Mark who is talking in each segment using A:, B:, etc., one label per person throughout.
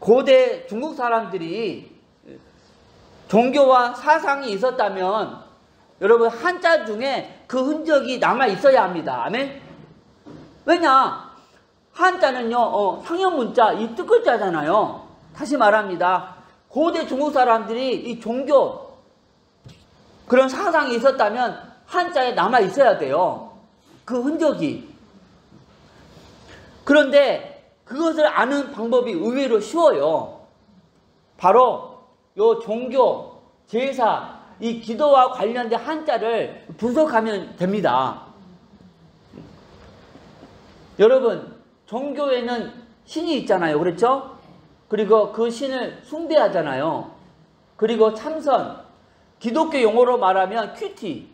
A: 고대 중국 사람들이 종교와 사상이 있었다면 여러분 한자 중에 그 흔적이 남아 있어야 합니다. 아멘? 왜냐? 한자는요 상형 문자 이 뜻글자잖아요. 다시 말합니다. 고대 중국 사람들이 이 종교 그런 사상이 있었다면 한자에 남아 있어야 돼요. 그 흔적이. 그런데 그것을 아는 방법이 의외로 쉬워요. 바로 요 종교, 제사, 이 기도와 관련된 한자를 분석하면 됩니다. 여러분, 종교에는 신이 있잖아요. 그렇죠? 그리고 그 신을 숭배하잖아요. 그리고 참선, 기독교 용어로 말하면 큐티.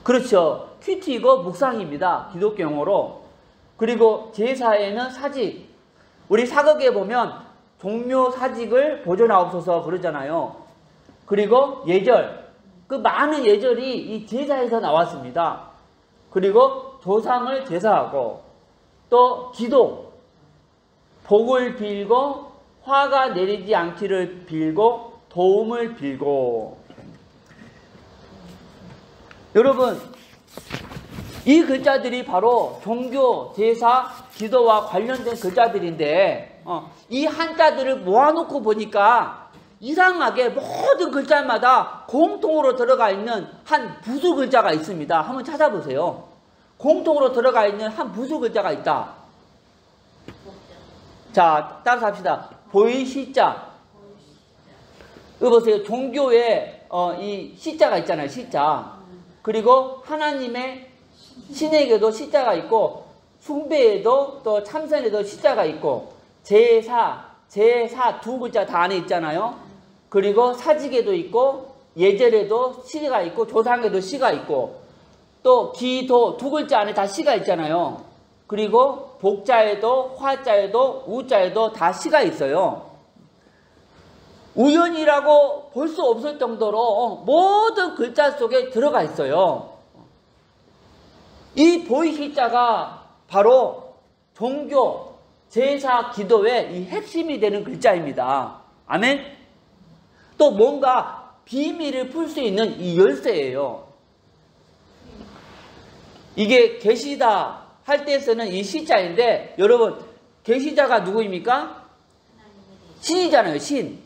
A: 그렇죠. 큐티이고 묵상입니다. 기독교 용어로. 그리고 제사에는 사직. 우리 사극에 보면 종묘 사직을 보존하옵소서 그러잖아요. 그리고 예절. 그 많은 예절이 이 제사에서 나왔습니다. 그리고 조상을 제사하고 또 기도. 복을 빌고 화가 내리지 않기를 빌고 도움을 빌고. 여러분, 이 글자들이 바로 종교, 제사, 기도와 관련된 글자들인데 이 한자들을 모아놓고 보니까 이상하게 모든 글자마다 공통으로 들어가 있는 한 부수 글자가 있습니다. 한번 찾아보세요. 공통으로 들어가 있는 한 부수 글자가 있다. 자, 따라서 합시다. 보이시자. 이거 보세요. 종교에 이 시자가 있잖아요. 시자. 그리고 하나님의 신에게도 시자가 있고 숭배에도 또 참선에도 시자가 있고 제사 두 글자 다 안에 있잖아요. 그리고 사직에도 있고 예절에도 시가 있고 조상에도 시가 있고 또 기도 두 글자 안에 다 시가 있잖아요. 그리고 복자에도 화자에도 우자에도 다 시가 있어요. 우연이라고 볼 수 없을 정도로 모든 글자 속에 들어가 있어요. 이 보이시자가 바로 종교, 제사, 기도의 이 핵심이 되는 글자입니다. 아멘? 또 뭔가 비밀을 풀 수 있는 이 열쇠예요. 이게 계시다 할 때 쓰는 이 시자인데 여러분 계시자가 누구입니까? 신이잖아요. 신.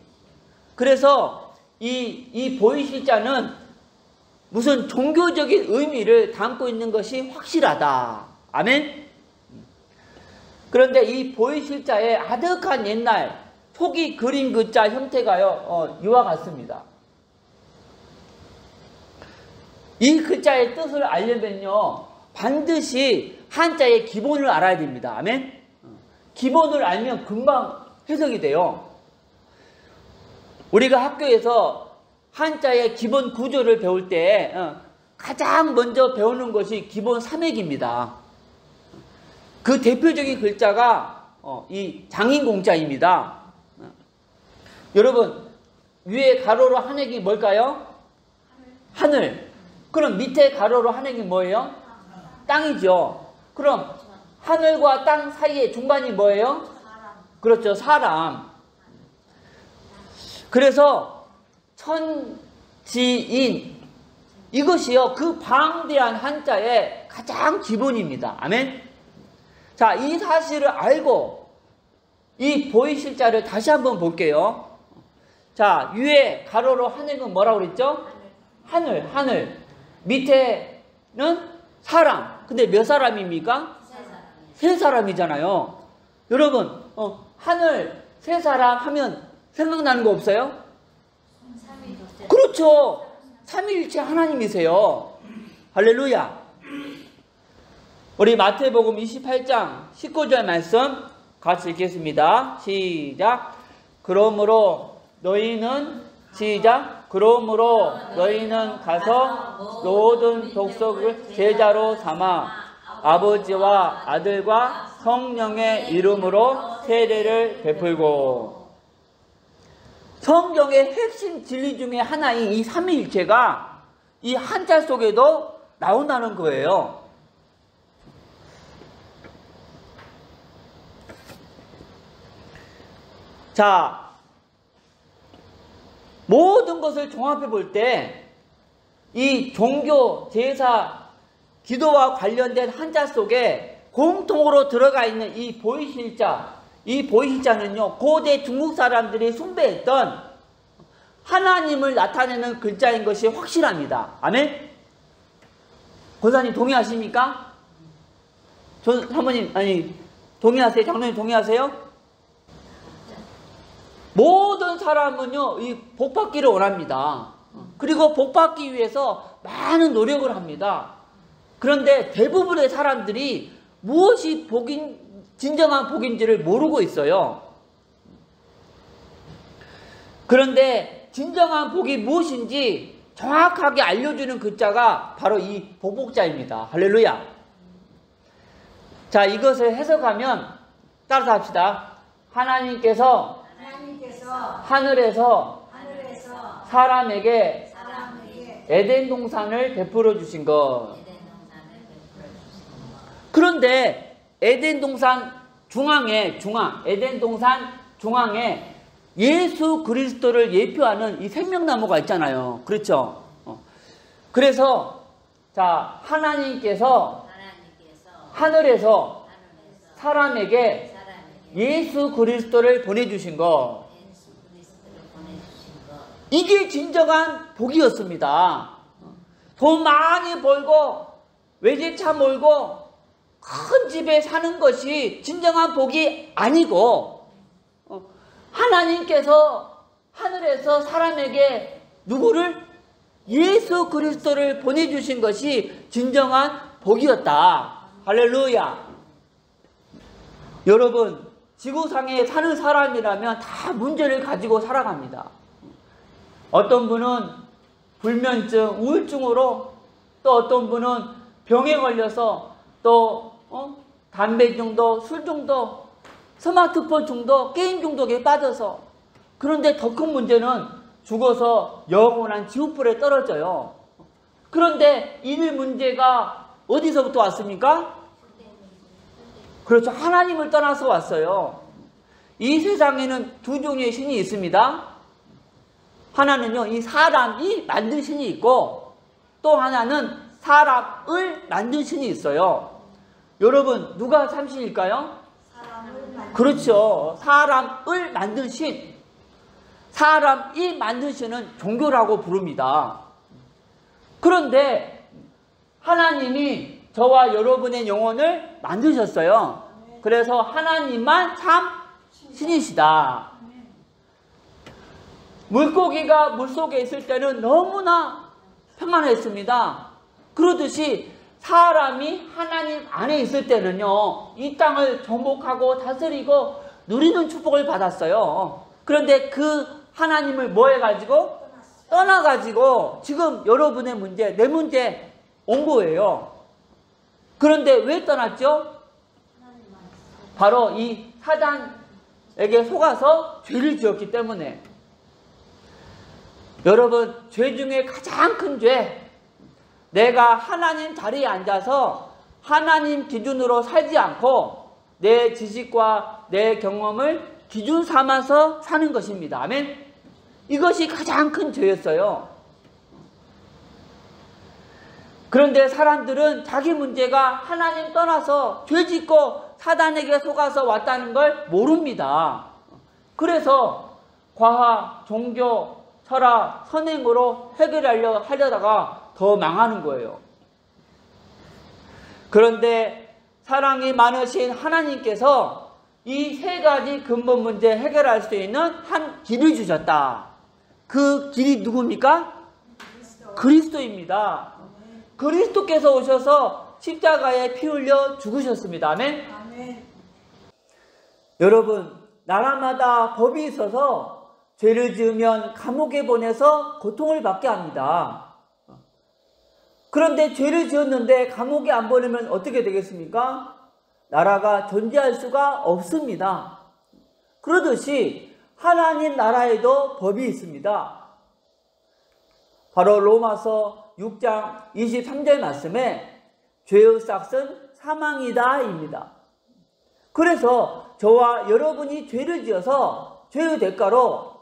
A: 그래서 이 보이시자는 무슨 종교적인 의미를 담고 있는 것이 확실하다. 아멘? 그런데 이 보이실자의 아득한 옛날 초기 그림 글자 형태가요 이와 같습니다. 이 글자의 뜻을 알려면요 반드시 한자의 기본을 알아야 됩니다. 아멘? 기본을 알면 금방 해석이 돼요. 우리가 학교에서 한자의 기본 구조를 배울 때 가장 먼저 배우는 것이 기본 삼획입니다. 그 대표적인 글자가 이 장인공자입니다. 여러분 위에 가로로 한 획이 뭘까요? 하늘. 그럼 밑에 가로로 한 획이 뭐예요? 땅이죠. 그럼 하늘과 땅 사이의 중간이 뭐예요? 그렇죠. 사람. 그래서 천지인 이것이요 그 방대한 한자의 가장 기본입니다. 아멘. 자, 이 사실을 알고 이 보이실자를 다시 한번 볼게요. 자, 위에 가로로 하늘은 뭐라고 그랬죠? 하늘. 밑에는 사람. 근데 몇 사람입니까? 세 사람이잖아요. 여러분 하늘 세 사람 하면 생각나는 거 없어요? 그렇죠. 삼위일체 하나님이세요. 할렐루야. 우리 마태복음 28장 19절 말씀 같이 읽겠습니다. 시작. 그러므로 너희는 가서 모든 족속을 제자로 삼아 아버지와 아들과 성령의 이름으로 세례를 베풀고. 성경의 핵심 진리 중에 하나인 이 삼위일체가 이 한자 속에도 나온다는 거예요. 자, 모든 것을 종합해 볼 때 이 종교, 제사, 기도와 관련된 한자 속에 공통으로 들어가 있는 이 보이실자, 이 보이실자는요, 고대 중국 사람들이 숭배했던 하나님을 나타내는 글자인 것이 확실합니다. 아멘? 권사님 동의하십니까? 사모님, 아니, 동의하세요? 장로님 동의하세요? 모든 사람은요, 이 복받기를 원합니다. 그리고 복받기 위해서 많은 노력을 합니다. 그런데 대부분의 사람들이 무엇이 진정한 복인지를 모르고 있어요. 그런데 진정한 복이 무엇인지 정확하게 알려주는 글자가 바로 이 복복자입니다. 할렐루야. 자, 이것을 해석하면 따라서 합시다. 하나님께서 하늘에서 사람에게 에덴 동산을 베풀어 주신 것. 그런데 에덴 동산 에덴 동산 중앙에 예수 그리스도를 예표하는 이 생명나무가 있잖아요. 그렇죠? 그래서 자, 하나님께서 하늘에서 사람에게 예수 그리스도를 보내주신 것. 이게 진정한 복이었습니다. 돈 많이 벌고 외제차 몰고 큰 집에 사는 것이 진정한 복이 아니고, 하나님께서 하늘에서 사람에게 누구를? 예수 그리스도를 보내주신 것이 진정한 복이었다. 할렐루야. 여러분, 지구상에 사는 사람이라면 다 문제를 가지고 살아갑니다. 어떤 분은 불면증, 우울증으로, 또 어떤 분은 병에 걸려서, 또 담배 중독, 술 중독, 스마트폰 중독, 게임 중독에 빠져서. 그런데 더 큰 문제는 죽어서 영원한 지옥불에 떨어져요. 그런데 이 문제가 어디서부터 왔습니까? 그렇죠. 하나님을 떠나서 왔어요. 이 세상에는 두 종류의 신이 있습니다. 하나는요, 이 사람이 만든 신이 있고, 또 하나는 사람을 만든 신이 있어요. 여러분, 누가 참신일까요? 그렇죠. 사람을 만든 신. 사람이 만든 신은 종교라고 부릅니다. 그런데 하나님이 저와 여러분의 영혼을 만드셨어요. 그래서 하나님만 참 신이시다. 물고기가 물속에 있을 때는 너무나 평안했습니다. 그러듯이 사람이 하나님 안에 있을 때는요, 이 땅을 정복하고 다스리고 누리는 축복을 받았어요. 그런데 그 하나님을 뭐 해가지고? 떠나가지고 지금 여러분의 문제, 내 문제 온 거예요. 그런데 왜 떠났죠? 바로 이 사단에게 속아서 죄를 지었기 때문에. 여러분, 죄 중에 가장 큰 죄, 내가 하나님 자리에 앉아서 하나님 기준으로 살지 않고 내 지식과 내 경험을 기준 삼아서 사는 것입니다. 아멘? 이것이 가장 큰 죄였어요. 그런데 사람들은 자기 문제가 하나님 떠나서 죄 짓고 사단에게 속아서 왔다는 걸 모릅니다. 그래서 과학, 종교, 철학, 선행으로 해결하려다가 더 망하는 거예요. 그런데 사랑이 많으신 하나님께서 이 세 가지 근본 문제 해결할 수 있는 한 길을 주셨다. 그 길이 누굽니까? 그리스도입니다. 그리스도께서 오셔서 십자가에 피 흘려 죽으셨습니다. 아멘? 아멘. 여러분, 나라마다 법이 있어서 죄를 지으면 감옥에 보내서 고통을 받게 합니다. 그런데 죄를 지었는데 감옥에 안 보내면 어떻게 되겠습니까? 나라가 존재할 수가 없습니다. 그러듯이 하나님 나라에도 법이 있습니다. 바로 로마서 6장 23절 말씀에 죄의 삭은 사망이다 입니다. 그래서 저와 여러분이 죄를 지어서 죄의 대가로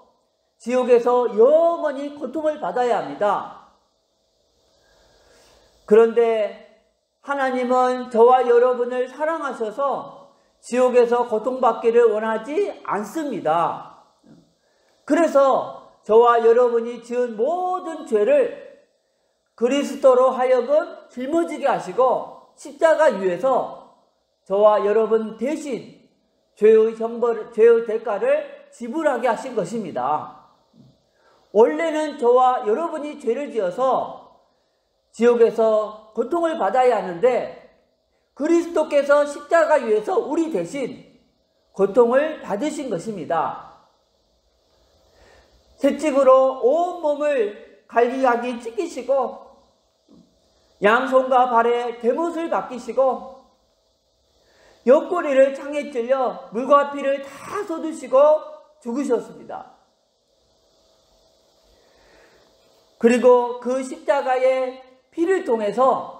A: 지옥에서 영원히 고통을 받아야 합니다. 그런데 하나님은 저와 여러분을 사랑하셔서 지옥에서 고통받기를 원하지 않습니다. 그래서 저와 여러분이 지은 모든 죄를 그리스도로 하여금 짊어지게 하시고 십자가 위에서 저와 여러분 대신 죄의 대가를 지불하게 하신 것입니다. 원래는 저와 여러분이 죄를 지어서 지옥에서 고통을 받아야 하는데 그리스도께서 십자가 위에서 우리 대신 고통을 받으신 것입니다. 채찍으로 온 몸을 갈기갈기 찢기시고 양손과 발에 대못을 박히시고 옆구리를 창에 찔려 물과 피를 다 쏟으시고 죽으셨습니다. 그리고 그 십자가의 피를 통해서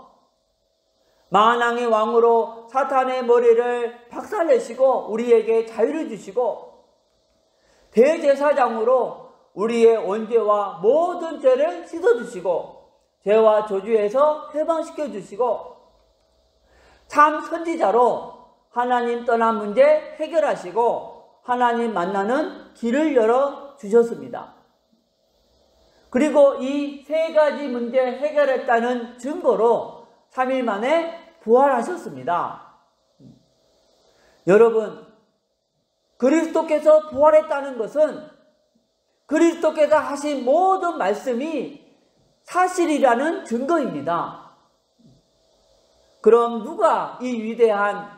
A: 만왕의 왕으로 사탄의 머리를 박살내시고 우리에게 자유를 주시고 대제사장으로 우리의 원죄와 모든 죄를 씻어주시고 죄와 저주에서 해방시켜 주시고 참 선지자로 하나님 떠난 문제 해결하시고 하나님 만나는 길을 열어 주셨습니다. 그리고 이 세 가지 문제 해결했다는 증거로 3일 만에 부활하셨습니다. 여러분, 그리스도께서 부활했다는 것은 그리스도께서 하신 모든 말씀이 사실이라는 증거입니다. 그럼 누가 이 위대한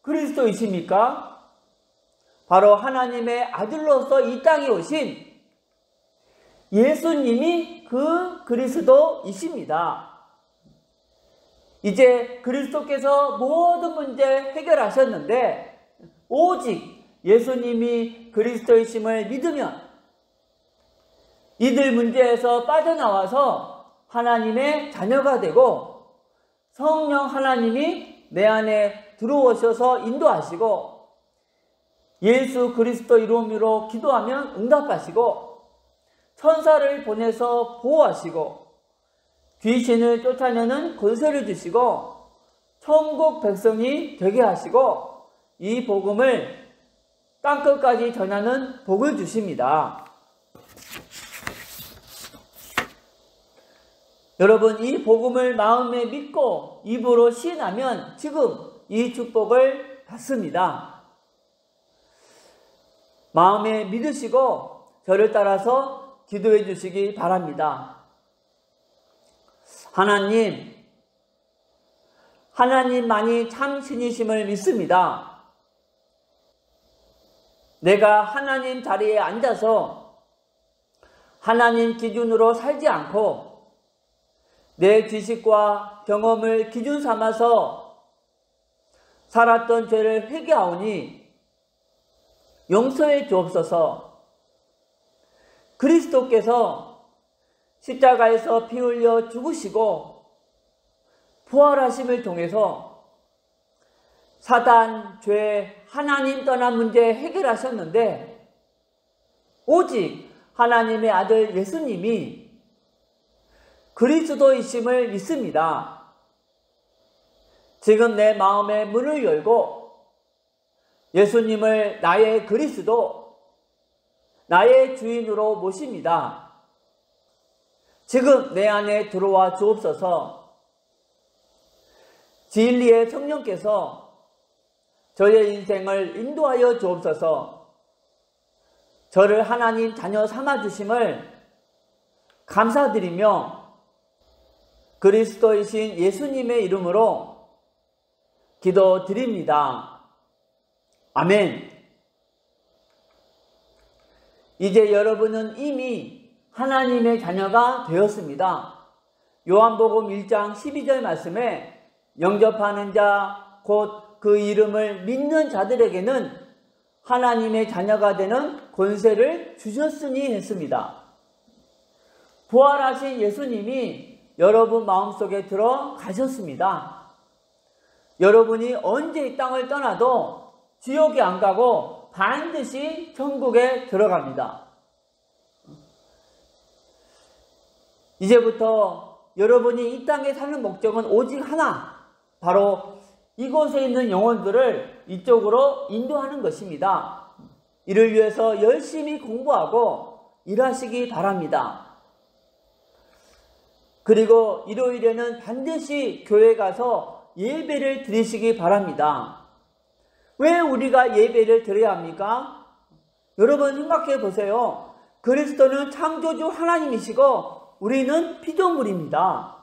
A: 그리스도이십니까? 바로 하나님의 아들로서 이 땅에 오신 예수님이 그 그리스도이십니다. 이제 그리스도께서 모든 문제 해결하셨는데 오직 예수님이 그리스도이심을 믿으면 이들 문제에서 빠져나와서 하나님의 자녀가 되고 성령 하나님이 내 안에 들어오셔서 인도하시고 예수 그리스도 이름으로 기도하면 응답하시고 천사를 보내서 보호하시고 귀신을 쫓아내는 권세를 주시고 천국 백성이 되게 하시고 이 복음을 땅끝까지 전하는 복을 주십니다. 여러분, 이 복음을 마음에 믿고 입으로 시인하면 지금 이 축복을 받습니다. 마음에 믿으시고 저를 따라서 기도해 주시기 바랍니다. 하나님만이 참 신이심을 믿습니다. 내가 하나님 자리에 앉아서 하나님 기준으로 살지 않고 내 지식과 경험을 기준 삼아서 살았던 죄를 회개하오니 용서해 주옵소서. 그리스도께서 십자가에서 피 흘려 죽으시고 부활하심을 통해서 사단, 죄, 하나님 떠난 문제 해결하셨는데 오직 하나님의 아들 예수님이 그리스도이심을 믿습니다. 지금 내 마음의 문을 열고 예수님을 나의 그리스도, 나의 주인으로 모십니다. 지금 내 안에 들어와 주옵소서. 진리의 성령께서 저의 인생을 인도하여 주옵소서. 저를 하나님 자녀 삼아주심을 감사드리며 그리스도이신 예수님의 이름으로 기도드립니다. 아멘. 이제 여러분은 이미 하나님의 자녀가 되었습니다. 요한복음 1장 12절 말씀에 영접하는 자, 곧 그 이름을 믿는 자들에게는 하나님의 자녀가 되는 권세를 주셨으니 했습니다. 부활하신 예수님이 여러분 마음속에 들어가셨습니다. 여러분이 언제 이 땅을 떠나도 지옥에 안 가고 반드시 천국에 들어갑니다. 이제부터 여러분이 이 땅에 사는 목적은 오직 하나, 바로 이곳에 있는 영혼들을 이쪽으로 인도하는 것입니다. 이를 위해서 열심히 공부하고 일하시기 바랍니다. 그리고 일요일에는 반드시 교회 가서 예배를 드리시기 바랍니다. 왜 우리가 예배를 드려야 합니까? 여러분 생각해 보세요. 그리스도는 창조주 하나님이시고 우리는 피조물입니다.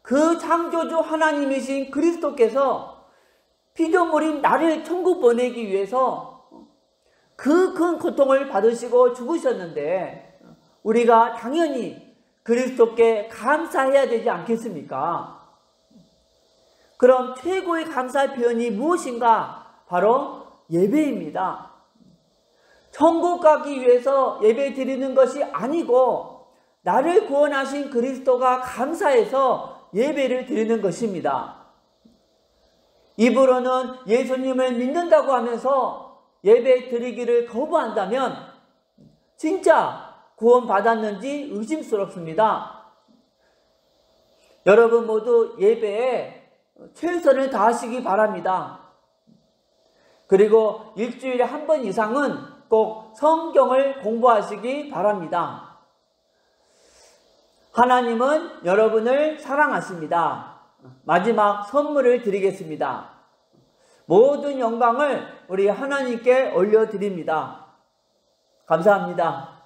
A: 그 창조주 하나님이신 그리스도께서 피조물인 나를 천국 보내기 위해서 그 큰 고통을 받으시고 죽으셨는데 우리가 당연히 그리스도께 감사해야 되지 않겠습니까? 그럼 최고의 감사 표현이 무엇인가? 바로 예배입니다. 천국 가기 위해서 예배 드리는 것이 아니고 나를 구원하신 그리스도가 감사해서 예배를 드리는 것입니다. 입으로는 예수님을 믿는다고 하면서 예배 드리기를 거부한다면 진짜 구원받았는지 의심스럽습니다. 여러분 모두 예배에 최선을 다하시기 바랍니다. 그리고 일주일에 한 번 이상은 꼭 성경을 공부하시기 바랍니다. 하나님은 여러분을 사랑하십니다. 마지막 선물을 드리겠습니다. 모든 영광을 우리 하나님께 올려드립니다. 감사합니다.